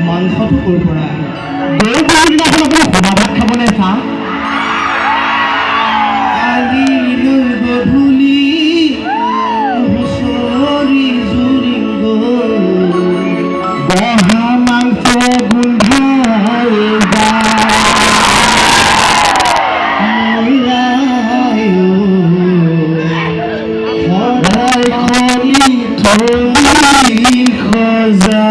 মাংসটো ক'ৰ পৰা দেওবাৰ দিনাখন আপুনি সভা ভাত খাবলৈ চাওঁ কালি গধূলি হুঁচৰি জুৰিং বহা মাংস গোন্ধাই খজা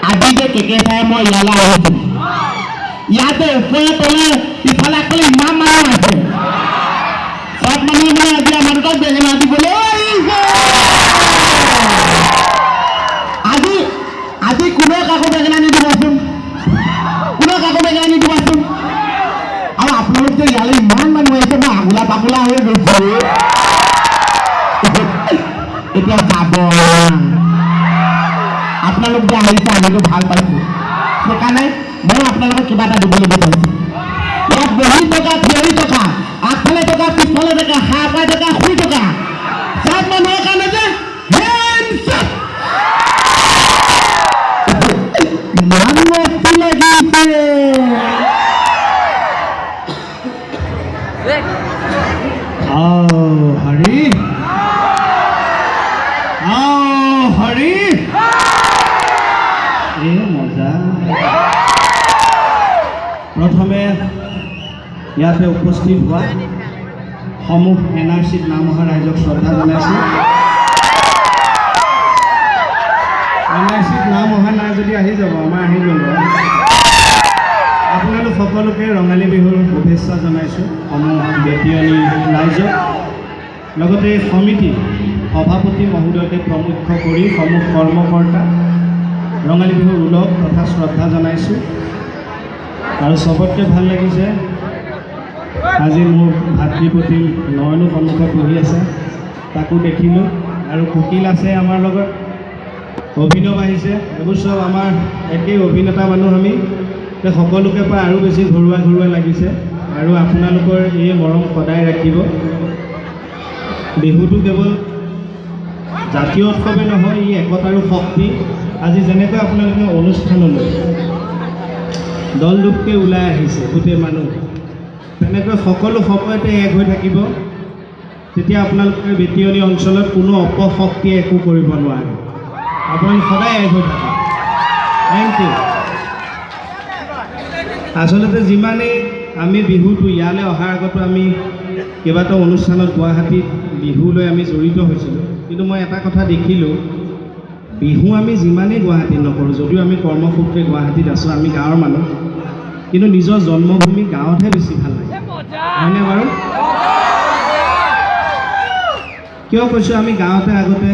আজি যে কেকে চাই মই ইয়ালৈ আহিছো ইয়াতে ওপৰে তলে ইফালে আগফালে ইমান মানুহ আছে চব মানুহে মানে আজি আমাৰ দুটাক বেঙেনা দিবলৈ আহিছে আজি কোনেও কাকো বেঙেনা নিদিবচোন কোনেও কাকো বেঙেনা নিদিবচোন আৰু আপোনালোক যে ইয়ালৈ ইমান মানুহ আহিছে মই আগোলা পাগোলা হৈ গৈছো এতিয়া যাব আপোনালোক যে আহিছে আমিতো ভাল পাইছোঁ সেইকাৰণে মই আপোনালোকক কিবা এটা দিবলৈ বিচাৰিছোঁ ইয়াত বহি থকা থিয়ৰি থকা আগফালে থকা পিছফালে থকা সাৰ পাই থকা শুই থকা চব মানুহৰ কাৰণে যে ইমান মস্তি লাগিছে হৰি হৰি মজা প্ৰথমে ইয়াতে উপস্থিত হোৱা সমূহ NRCত নাম অহা ৰাইজক শ্ৰদ্ধা জনাইছোঁ NRCত নাম অহা নাই যদি আহি যাব আমাৰ আহি গ'ল আপোনালোক সকলোকে ৰঙালী বিহুৰ শুভেচ্ছা জনাইছোঁ সমূহ বেটিয়নী ৰাইজক লগতে সমিতি সভাপতি মহোদয়কে প্ৰমুখ্য কৰি সমূহ কৰ্মকৰ্তা ৰঙালী বিহুৰ ওলগ তথা শ্ৰদ্ধা জনাইছোঁ আৰু চবতকৈ ভাল লাগিছে আজি মোৰ ভাতৃপতি নয়নো সন্মুখত বহি আছে তাকো দেখিলোঁ আৰু কুকিল আছে আমাৰ লগত অভিনৱ আহিছে এইবোৰ চব আমাৰ একেই অভিনেতা মানুহ আমি সকলোকে পাই আৰু বেছি ঘৰুৱা ঘৰুৱা লাগিছে আৰু আপোনালোকৰ এই মৰম সদায় ৰাখিব বিহুটো কেৱল জাতীয় উৎসৱে নহয় ই একতাৰো শক্তি আজি যেনেকৈ আপোনালোকে অনুষ্ঠানলৈ দলদুপকৈ ওলাই আহিছে গোটেই মানুহ তেনেকৈ সকলো সময়তে এক হৈ থাকিব তেতিয়া আপোনালোকে বেটিয়নী অঞ্চলত কোনো অপশক্তিয়ে একো কৰিব নোৱাৰে আপোনালোক সদায় এক হৈ থাকে থেংক ইউ আচলতে যিমানেই আমি বিহুটো ইয়ালৈ অহাৰ আগতো আমি কেইবাটাও অনুষ্ঠানত গুৱাহাটীত বিহুলৈ আমি জড়িত হৈছিলোঁ কিন্তু মই এটা কথা দেখিলোঁ বিহু আমি যিমানেই গুৱাহাটীত নকৰোঁ যদিও আমি কৰ্মসূত্ৰে গুৱাহাটীত আছোঁ আমি গাঁৱৰ মানুহ কিন্তু নিজৰ জন্মভূমি গাঁৱতহে বেছি ভাল লাগে হয়নে বাৰু কিয় কৈছোঁ আমি গাঁৱতে আগতে